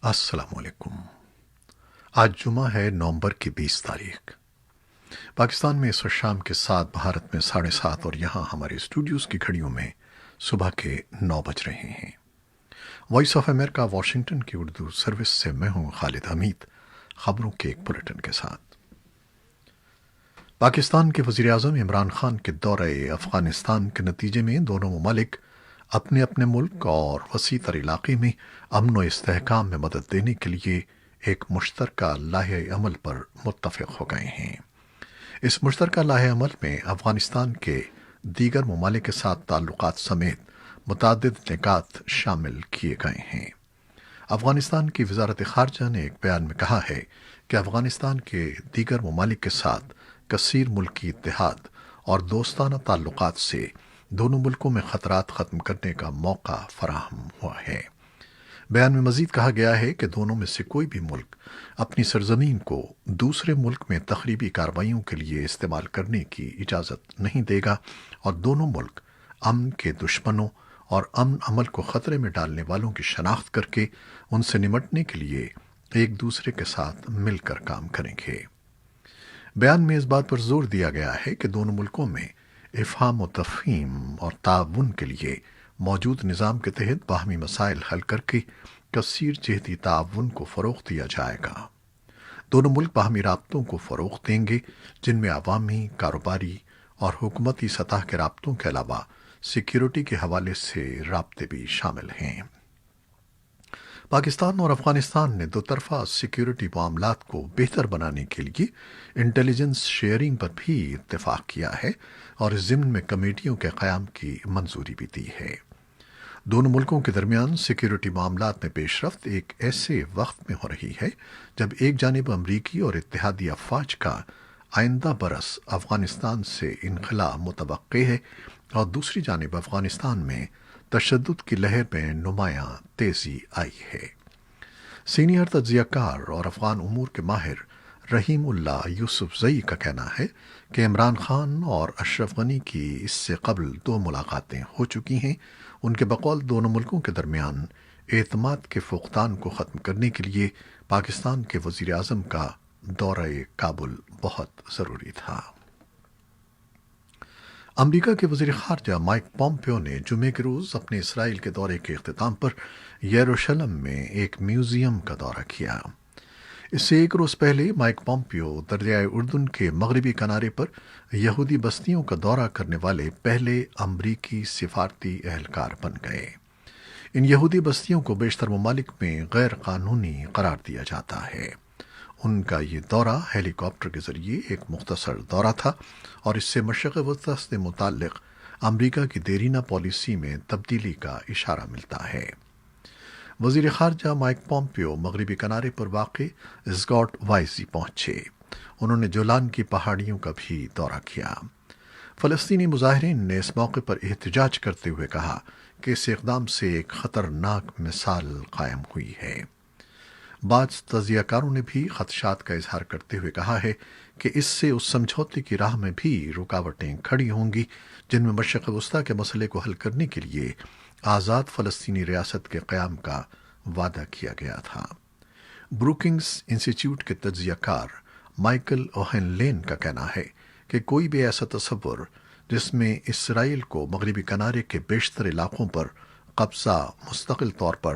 السلام علیکم۔ آج جمعہ ہے نومبر کی 20 تاریخ۔ پاکستان میں اس وقت شام کے 7، بھارت میں 7:30 اور یہاں ہمارے اسٹوڈیوز کی گھڑیوں میں صبح کے 9 بج رہے ہیں۔ وائس آف امریکہ واشنگٹن کی اردو سروس سے میں ہوں خالد حمید، خبروں کے ایک بلیٹن کے ساتھ۔ پاکستان کے وزیر اعظم عمران خان کے دورہ افغانستان کے نتیجے میں دونوں ممالک اپنے اپنے ملک اور وسیع تر علاقے میں امن و استحکام میں مدد دینے کے لیے ایک مشترکہ لائحہ عمل پر متفق ہو گئے ہیں۔ اس مشترکہ لائحہ عمل میں افغانستان کے دیگر ممالک کے ساتھ تعلقات سمیت متعدد نکات شامل کیے گئے ہیں۔ افغانستان کی وزارت خارجہ نے ایک بیان میں کہا ہے کہ افغانستان کے دیگر ممالک کے ساتھ کثیر ملکی اتحاد اور دوستانہ تعلقات سے دونوں ملکوں میں خطرات ختم کرنے کا موقع فراہم ہوا ہے۔ بیان میں مزید کہا گیا ہے کہ دونوں میں سے کوئی بھی ملک اپنی سرزمین کو دوسرے ملک میں تخریبی کارروائیوں کے لیے استعمال کرنے کی اجازت نہیں دے گا، اور دونوں ملک امن کے دشمنوں اور امن عمل کو خطرے میں ڈالنے والوں کی شناخت کر کے ان سے نمٹنے کے لیے ایک دوسرے کے ساتھ مل کر کام کریں گے۔ بیان میں اس بات پر زور دیا گیا ہے کہ دونوں ملکوں میں افہام و تفہیم اور تعاون کے لیے موجود نظام کے تحت باہمی مسائل حل کر کے کثیر جہتی تعاون کو فروغ دیا جائے گا۔ دونوں ملک باہمی رابطوں کو فروغ دیں گے، جن میں عوامی، کاروباری اور حکومتی سطح کے رابطوں کے علاوہ سیکیورٹی کے حوالے سے رابطے بھی شامل ہیں۔ پاکستان اور افغانستان نے دو طرفہ سیکیورٹی معاملات کو بہتر بنانے کے لیے انٹیلیجنس شیئرنگ پر بھی اتفاق کیا ہے اور اس ضمن میں کمیٹیوں کے قیام کی منظوری بھی دی ہے۔ دونوں ملکوں کے درمیان سیکیورٹی معاملات میں پیش رفت ایک ایسے وقت میں ہو رہی ہے جب ایک جانب امریکی اور اتحادی افواج کا آئندہ برس افغانستان سے انخلاء متوقع ہے، اور دوسری جانب افغانستان میں تشدد کی لہر میں نمایاں تیزی آئی ہے۔ سینئر تجزیہ کار اور افغان امور کے ماہر رحیم اللہ یوسف زئی کا کہنا ہے کہ عمران خان اور اشرف غنی کی اس سے قبل 2 ملاقاتیں ہو چکی ہیں۔ ان کے بقول دونوں ملکوں کے درمیان اعتماد کے فقدان کو ختم کرنے کے لیے پاکستان کے وزیر اعظم کا دورہ کابل بہت ضروری تھا۔ امریکہ کے وزیر خارجہ مائک پومپیو نے جمعے کے روز اپنے اسرائیل کے دورے کے اختتام پر یروشلم میں ایک میوزیم کا دورہ کیا۔ اس سے ایک روز پہلے مائک پومپیو دریائے اردن کے مغربی کنارے پر یہودی بستیوں کا دورہ کرنے والے پہلے امریکی سفارتی اہلکار بن گئے۔ ان یہودی بستیوں کو بیشتر ممالک میں غیر قانونی قرار دیا جاتا ہے۔ ان کا یہ دورہ ہیلی کاپٹر کے ذریعے ایک مختصر دورہ تھا، اور اس سے مشرق وسطی سے متعلق امریکہ کی دیرینہ پالیسی میں تبدیلی کا اشارہ ملتا ہے۔ وزیر خارجہ مائک پومپیو مغربی کنارے پر واقع اسگاٹ وائزی پہنچے۔ انہوں نے جولان کی پہاڑیوں کا بھی دورہ کیا۔ فلسطینی مظاہرین نے اس موقع پر احتجاج کرتے ہوئے کہا کہ اس اقدام سے ایک خطرناک مثال قائم ہوئی ہے۔ بعض تجزیہ کاروں نے بھی خدشات کا اظہار کرتے ہوئے کہا ہے کہ اس سے اس سمجھوتے کی راہ میں بھی رکاوٹیں کھڑی ہوں گی جن میں مشرق وسطیٰ کے مسئلے کو حل کرنے کے لیے آزاد فلسطینی ریاست کے قیام کا وعدہ کیا گیا تھا۔ بروکنگز انسٹی ٹیوٹ کے تجزیہ کار مائیکل اوہن لین کا کہنا ہے کہ کوئی بھی ایسا تصور جس میں اسرائیل کو مغربی کنارے کے بیشتر علاقوں پر قبضہ مستقل طور پر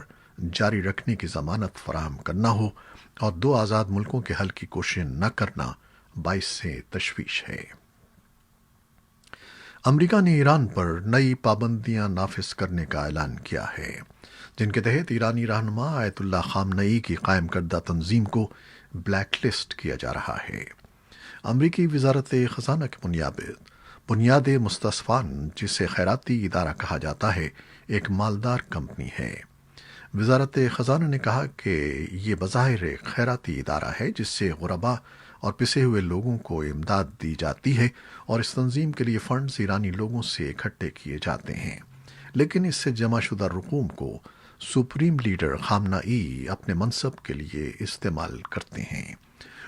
جاری رکھنے کی ضمانت فراہم کرنا ہو اور 2 آزاد ملکوں کے حل کی کوشش نہ کرنا باعث تشویش ہے۔ امریکہ نے ایران پر نئی پابندیاں نافذ کرنے کا اعلان کیا ہے، جن کے تحت ایرانی رہنما آیت اللہ خامنئی کی قائم کردہ تنظیم کو بلیک لسٹ کیا جا رہا ہے۔ امریکی وزارت خزانہ کی بنیاد مستضعفان، جسے خیراتی ادارہ کہا جاتا ہے، ایک مالدار کمپنی ہے۔ وزارت خزانہ نے کہا کہ یہ بظاہر ایک خیراتی ادارہ ہے جس سے غربا اور پسے ہوئے لوگوں کو امداد دی جاتی ہے، اور اس تنظیم کے لیے فنڈز ایرانی لوگوں سے اکٹھے کیے جاتے ہیں، لیکن اس سے جمع شدہ رقوم کو سپریم لیڈر خامنئی اپنے منصب کے لیے استعمال کرتے ہیں۔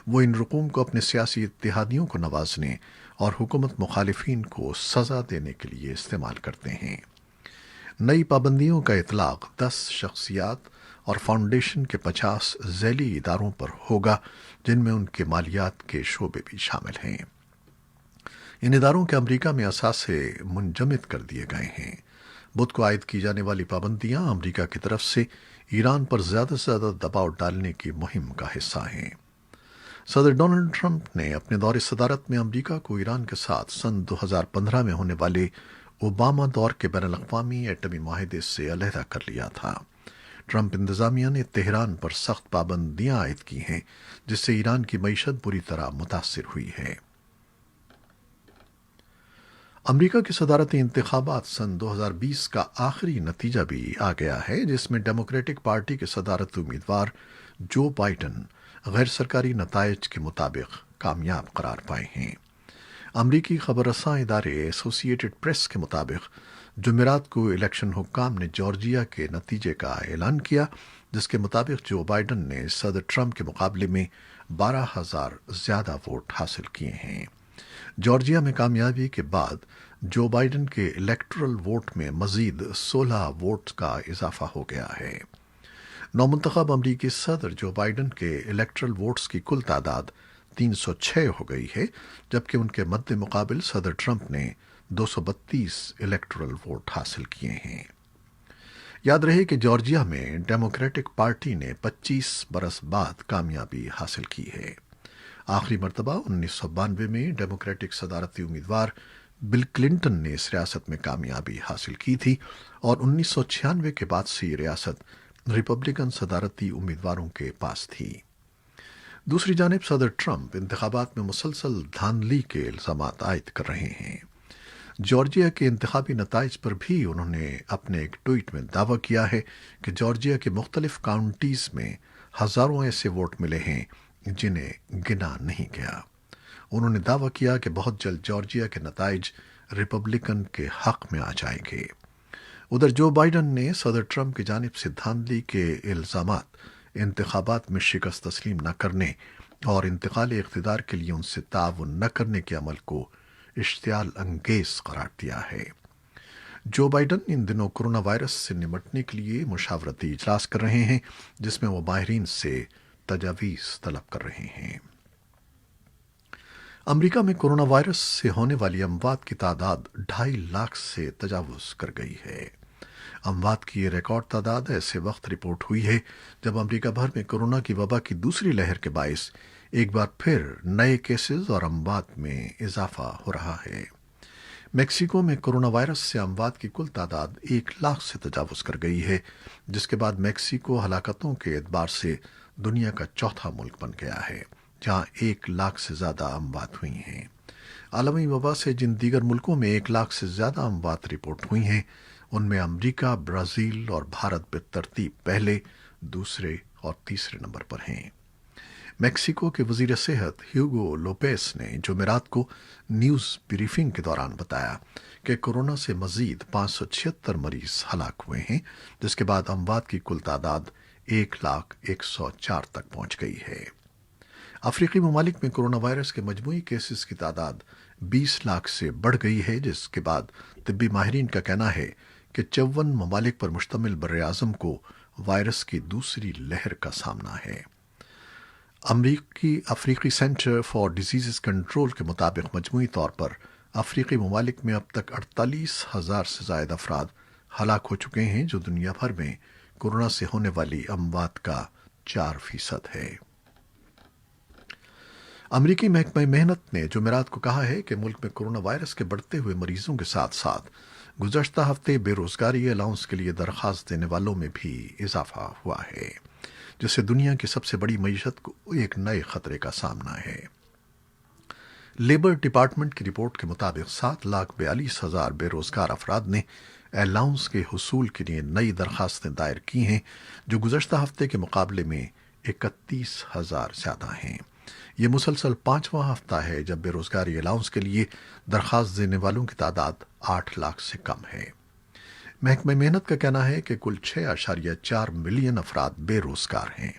وہ ان رقوم کو اپنے سیاسی اتحادیوں کو نوازنے اور حکومت مخالفین کو سزا دینے کے لیے استعمال کرتے ہیں۔ نئی پابندیوں کا اطلاق 10 شخصیات اور فاؤنڈیشن کے 50 ذیلی اداروں پر ہوگا جن میں ان کے مالیات کے شعبے بھی شامل ہیں۔ ان اداروں کے امریکہ میں اثاثے منجمد کر دیے گئے ہیں۔ بدھ کو عائد کی جانے والی پابندیاں امریکہ کی طرف سے ایران پر زیادہ سے زیادہ دباؤ ڈالنے کی مہم کا حصہ ہیں۔ صدر ڈونلڈ ٹرمپ نے اپنے دور صدارت میں امریکہ کو ایران کے ساتھ سن 2015 میں ہونے والے اوباما دور کے بین الاقوامی ایٹمی معاہدے سے علیحدہ کر لیا تھا۔ ٹرمپ انتظامیہ نے تہران پر سخت پابندیاں عائد کی ہیں، جس سے ایران کی معیشت بری طرح متاثر ہوئی ہے۔ امریکہ کے صدارتی انتخابات سن 2020 کا آخری نتیجہ بھی آ گیا ہے، جس میں ڈیموکریٹک پارٹی کے صدارتی امیدوار جو بائیڈن غیر سرکاری نتائج کے مطابق کامیاب قرار پائے ہیں۔ امریکی خبر رساں ادارے ایسوسی ایٹڈ پریس کے مطابق جمعرات کو الیکشن حکام نے جارجیا کے نتیجے کا اعلان کیا، جس کے مطابق جو بائیڈن نے صدر ٹرمپ کے مقابلے میں 12,000 زیادہ ووٹ حاصل کیے ہیں۔ جارجیا میں کامیابی کے بعد جو بائیڈن کے الیکٹرل ووٹ میں مزید 16 ووٹ کا اضافہ ہو گیا ہے۔ نومنتخب امریکی صدر جو بائیڈن کے الیکٹرل ووٹس کی کل تعداد 306 ہو گئی ہے، جبکہ ان کے مد مقابل صدر ٹرمپ نے 232 الیکٹرل ووٹ حاصل کیے ہیں۔ یاد رہے کہ جارجیا میں ڈیموکریٹک پارٹی نے 25 برس بعد کامیابی حاصل کی ہے۔ آخری مرتبہ 1992 میں ڈیموکریٹک صدارتی امیدوار بل کلنٹن نے اس ریاست میں کامیابی حاصل کی تھی، اور 1996 کے بعد سے یہ ریاست ریپبلکن صدارتی امیدواروں کے پاس تھی۔ دوسری جانب صدر ٹرمپ انتخابات میں مسلسل دھاندلی کے الزامات عائد کر رہے ہیں۔ جارجیا کے انتخابی نتائج پر بھی انہوں نے اپنے ایک ٹویٹ میں دعویٰ کیا ہے کہ جارجیا کے مختلف کاؤنٹیز میں ہزاروں ایسے ووٹ ملے ہیں جنہیں گنا نہیں گیا۔ انہوں نے دعویٰ کیا کہ بہت جلد جارجیا کے نتائج ریپبلکن کے حق میں آ جائیں گے۔ ادھر جو بائیڈن نے صدر ٹرمپ کی جانب سے دھاندلی کے الزامات، انتخابات میں شکست تسلیم نہ کرنے اور انتقال اقتدار کے لیے ان سے تعاون نہ کرنے کے عمل کو اشتعال انگیز قرار دیا ہے۔ جو بائیڈن ان دنوں کورونا وائرس سے نمٹنے کے لیے مشاورتی اجلاس کر رہے ہیں، جس میں وہ ماہرین سے تجاویز طلب کر رہے ہیں۔ امریکہ میں کورونا وائرس سے ہونے والی اموات کی تعداد 2.5 لاکھ سے تجاوز کر گئی ہے۔ اموات کی یہ ریکارڈ تعداد ایسے وقت رپورٹ ہوئی ہے جب امریکہ بھر میں کورونا کی وبا کی دوسری لہر کے باعث ایک بار پھر نئے کیسز اور اموات میں اضافہ ہو رہا ہے۔ میکسیکو میں کورونا وائرس سے اموات کی کل تعداد 1 لاکھ سے تجاوز کر گئی ہے، جس کے بعد میکسیکو ہلاکتوں کے اعتبار سے دنیا کا چوتھا ملک بن گیا ہے، جہاں 1 لاکھ سے زیادہ اموات ہوئی ہیں۔ عالمی وبا سے جن دیگر ملکوں میں 1 لاکھ سے زیادہ اموات رپورٹ ہوئی ہیں، ان میں امریکہ، برازیل اور بھارت بالترتیب پہلے، دوسرے اور تیسرے نمبر پر ہیں۔ میکسیکو کے وزیر صحت ہیوگو لوپیس نے جمعرات کو نیوز بریفنگ کے دوران بتایا کہ کورونا سے مزید 576 مریض ہلاک ہوئے ہیں، جس کے بعد اموات کی کل تعداد 1,104 تک پہنچ گئی ہے۔ افریقی ممالک میں کورونا وائرس کے مجموعی کیسز کی تعداد 20 لاکھ سے بڑھ گئی ہے، جس کے بعد طبی ماہرین کا کہنا ہے کہ 54 ممالک پر مشتمل براعظم کو وائرس کی دوسری لہر کا سامنا ہے۔ افریقی سینٹر فار ڈیزیز کنٹرول کے مطابق مجموعی طور پر افریقی ممالک میں اب تک 48,000 سے زائد افراد ہلاک ہو چکے ہیں، جو دنیا بھر میں کورونا سے ہونے والی اموات کا 4% ہے۔ امریکی محکمہ محنت نے جمعرات کو کہا ہے کہ ملک میں کورونا وائرس کے بڑھتے ہوئے مریضوں کے ساتھ ساتھ گزشتہ ہفتے بے روزگاری الاؤنس کے لیے درخواست دینے والوں میں بھی اضافہ ہوا ہے، جس سے دنیا کی سب سے بڑی معیشت کو ایک نئے خطرے کا سامنا ہے۔ لیبر ڈپارٹمنٹ کی رپورٹ کے مطابق 7,42,000 بے روزگار افراد نے الاؤنس کے حصول کے لیے نئی درخواستیں دائر کی ہیں، جو گزشتہ ہفتے کے مقابلے میں 31,000 زیادہ ہیں۔ یہ مسلسل 5واں ہفتہ ہے جب بے روزگاری الاؤنس کے لیے درخواست دینے والوں کی تعداد 8 لاکھ سے کم ہے۔ محکمہ محنت کا کہنا ہے کہ کل 6.4 ملین افراد بے روزگار ہیں،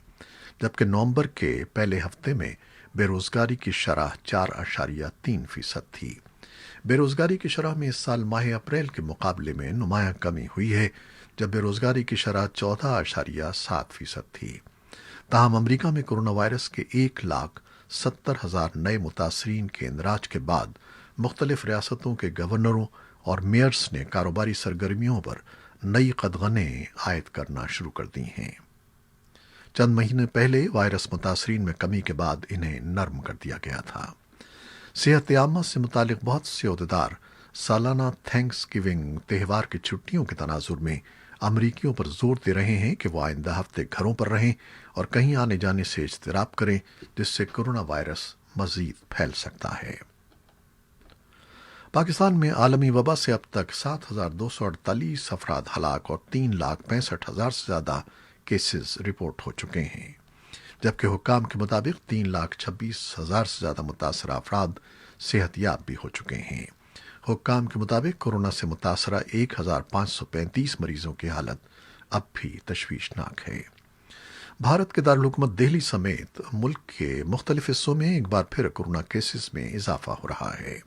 جبکہ نومبر کے پہلے ہفتے میں بے روزگاری کی شرح 4.3% تھی۔ بے روزگاری کی شرح میں اس سال ماہ اپریل کے مقابلے میں نمایاں کمی ہوئی ہے، جب بے روزگاری کی شرح 14.7% تھی۔ تاہم امریکہ میں کرونا وائرس کے 1,70,000 نئے متاثرین کے اندراج کے بعد مختلف ریاستوں کے گورنروں اور میئرز نے کاروباری سرگرمیوں پر نئی قدغنیں عائد کرنا شروع کر دی ہیں۔ چند مہینے پہلے وائرس متاثرین میں کمی کے بعد انہیں نرم کر دیا گیا تھا۔ صحت عامہ سے متعلق بہت سے عہدیدار سالانہ تھینکس گیونگ تہوار کی چھٹیوں کے تناظر میں امریکیوں پر زور دے رہے ہیں کہ وہ آئندہ ہفتے گھروں پر رہیں اور کہیں آنے جانے سے اجتناب کریں، جس سے کرونا وائرس مزید پھیل سکتا ہے۔ پاکستان میں عالمی وبا سے اب تک 7,248 افراد ہلاک اور 3,65,000 سے زیادہ کیسز رپورٹ ہو چکے ہیں، جبکہ حکام کے مطابق 3,26,000 سے زیادہ متاثرہ افراد صحت یاب بھی ہو چکے ہیں۔ حکام کے مطابق کورونا سے متاثرہ 1,535 مریضوں کی حالت اب بھی تشویشناک ہے۔ بھارت کے دارالحکومت دہلی سمیت ملک کے مختلف حصوں میں ایک بار پھر کورونا کیسز میں اضافہ ہو رہا ہے۔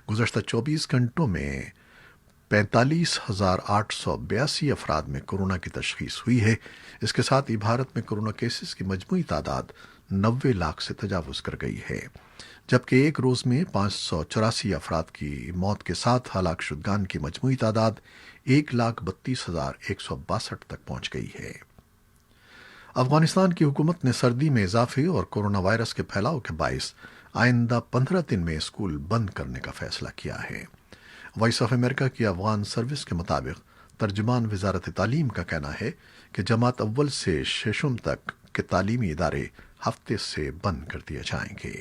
گزشتہ 24 گھنٹوں میں 45,882 افراد میں کورونا کی تشخیص ہوئی ہے۔ اس کے ساتھ ہی بھارت میں کورونا کیسز کی مجموعی تعداد 90 لاکھ سے تجاوز کر گئی ہے، جبکہ ایک روز میں 584 افراد کی موت کے ساتھ ہلاک شدگان کی مجموعی تعداد 1,32,162 تک پہنچ گئی ہے۔ افغانستان کی حکومت نے سردی میں اضافے اور کورونا وائرس کے پھیلاؤ کے باعث آئندہ 15 دن میں اسکول بند کرنے کا فیصلہ کیا ہے۔ وائس آف امریکہ کی افغان سروس کے مطابق ترجمان وزارت تعلیم کا کہنا ہے کہ جماعت اول سے ششم تک کے تعلیمی ادارے ہفتے سے بند کر دیے جائیں گے۔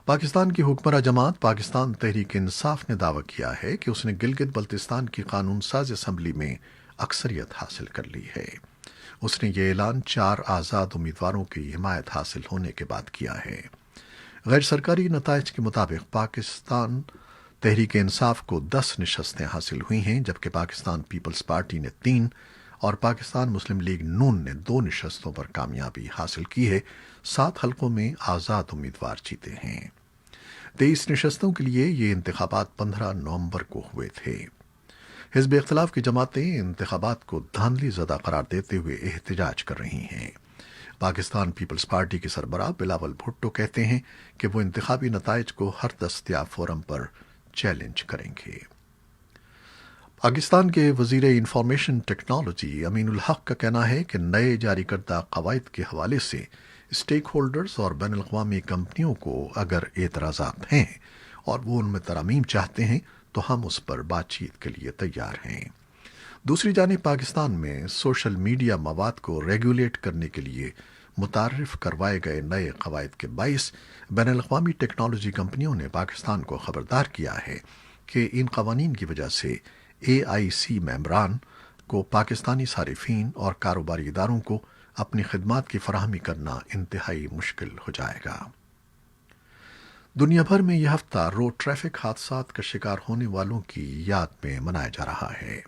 پاکستان کی حکمراں جماعت پاکستان تحریک انصاف نے دعویٰ کیا ہے کہ اس نے گلگت بلتستان کی قانون ساز اسمبلی میں اکثریت حاصل کر لی ہے۔ اس نے یہ اعلان 4 آزاد امیدواروں کی حمایت حاصل ہونے کے بعد کیا ہے۔ غیر سرکاری نتائج کے مطابق پاکستان تحریک انصاف کو 10 نشستیں حاصل ہوئی ہیں، جبکہ پاکستان پیپلز پارٹی نے 3 اور پاکستان مسلم لیگ نون نے 2 نشستوں پر کامیابی حاصل کی ہے۔ 7 حلقوں میں آزاد امیدوار جیتے ہیں۔ 23 نشستوں کے لیے یہ انتخابات 15 نومبر کو ہوئے تھے۔ حزب اختلاف کی جماعتیں انتخابات کو دھاندلی زدہ قرار دیتے ہوئے احتجاج کر رہی ہیں۔ پاکستان پیپلز پارٹی کے سربراہ بلاول بھٹو کہتے ہیں کہ وہ انتخابی نتائج کو ہر دستیاب فورم پر چیلنج کریں گے۔ پاکستان کے وزیر انفارمیشن ٹیکنالوجی امین الحق کا کہنا ہے کہ نئے جاری کردہ قواعد کے حوالے سے اسٹیک ہولڈرز اور بین الاقوامی کمپنیوں کو اگر اعتراضات ہیں اور وہ ان میں ترامیم چاہتے ہیں تو ہم اس پر بات چیت کے لیے تیار ہیں۔ دوسری جانب پاکستان میں سوشل میڈیا مواد کو ریگولیٹ کرنے کے لیے متعارف کروائے گئے نئے قواعد کے باعث بین الاقوامی ٹیکنالوجی کمپنیوں نے پاکستان کو خبردار کیا ہے کہ ان قوانین کی وجہ سے AIC ممبران کو پاکستانی صارفین اور کاروباری اداروں کو اپنی خدمات کی فراہمی کرنا انتہائی مشکل ہو جائے گا۔ دنیا بھر میں یہ ہفتہ روڈ ٹریفک حادثات کا شکار ہونے والوں کی یاد میں منایا جا رہا ہے۔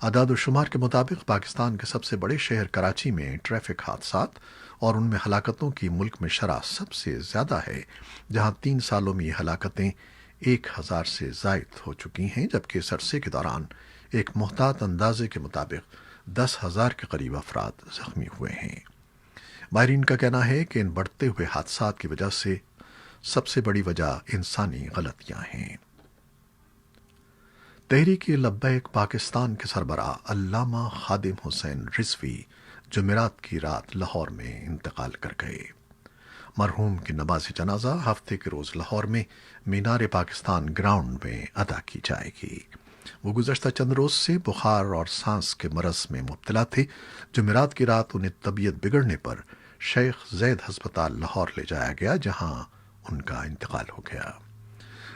اعداد و شمار کے مطابق پاکستان کے سب سے بڑے شہر کراچی میں ٹریفک حادثات اور ان میں ہلاکتوں کی ملک میں شرح سب سے زیادہ ہے، جہاں 3 سالوں میں یہ ہلاکتیں 1,000 سے زائد ہو چکی ہیں، جبکہ اس عرصے کے دوران ایک محتاط اندازے کے مطابق 10,000 کے قریب افراد زخمی ہوئے ہیں۔ ماہرین کا کہنا ہے کہ ان بڑھتے ہوئے حادثات کی وجہ سے سب سے بڑی وجہ انسانی غلطیاں ہیں۔ تحریک لبیک پاکستان کے سربراہ علامہ خادم حسین رضوی جمعرات کی رات لاہور میں انتقال کر گئے۔ مرحوم کی نماز جنازہ ہفتے کے روز لاہور میں مینار پاکستان گراؤنڈ میں ادا کی جائے گی۔ وہ گزشتہ چند روز سے بخار اور سانس کے مرض میں مبتلا تھے۔ جمعرات کی رات انہیں طبیعت بگڑنے پر شیخ زید ہسپتال لاہور لے جایا گیا، جہاں ان کا انتقال ہو گیا۔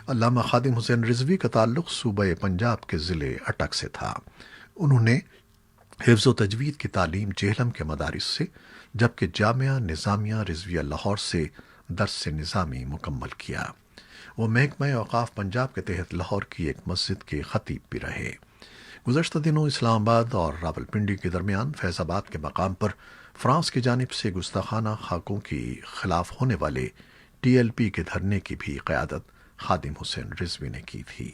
علامہ خادم حسین رضوی کا تعلق صوبہ پنجاب کے ضلع اٹک سے تھا۔ انہوں نے حفظ و تجوید کی تعلیم جہلم کے مدارس سے، جبکہ جامعہ نظامیہ رضویہ لاہور سے درس نظامی مکمل کیا۔ وہ محکمہ اوقاف پنجاب کے تحت لاہور کی ایک مسجد کے خطیب بھی رہے۔ گزشتہ دنوں اسلام آباد اور راولپنڈی کے درمیان فیض آباد کے مقام پر فرانس کی جانب سے گستاخانہ خاکوں کے خلاف ہونے والے TLP کے دھرنے کی بھی قیادت خادم حسین رضوی نے کی تھی۔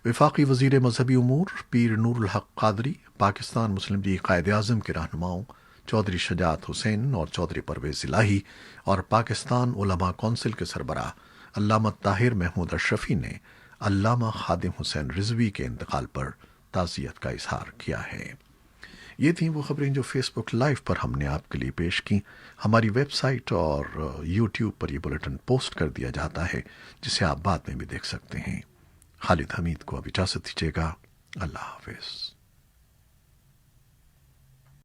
وفاقی وزیر مذہبی امور پیر نور الحق قادری، پاکستان مسلم لیگ قائد اعظم کے رہنماؤں چودھری شجاعت حسین اور چودھری پرویز الہی اور پاکستان علماء کونسل کے سربراہ علامہ طاہر محمود اشرفی نے علامہ خادم حسین رضوی کے انتقال پر تعزیت کا اظہار کیا ہے۔ یہ تھیں وہ خبریں جو فیس بک لائیو پر ہم نے آپ کے لیے پیش کی۔ ہماری ویب سائٹ اور یوٹیوب پر یہ بلیٹن پوسٹ کر دیا جاتا ہے، جسے آپ بعد میں بھی دیکھ سکتے ہیں۔ خالد حمید کو اب اجازت دیجیے گا۔ اللہ حافظ۔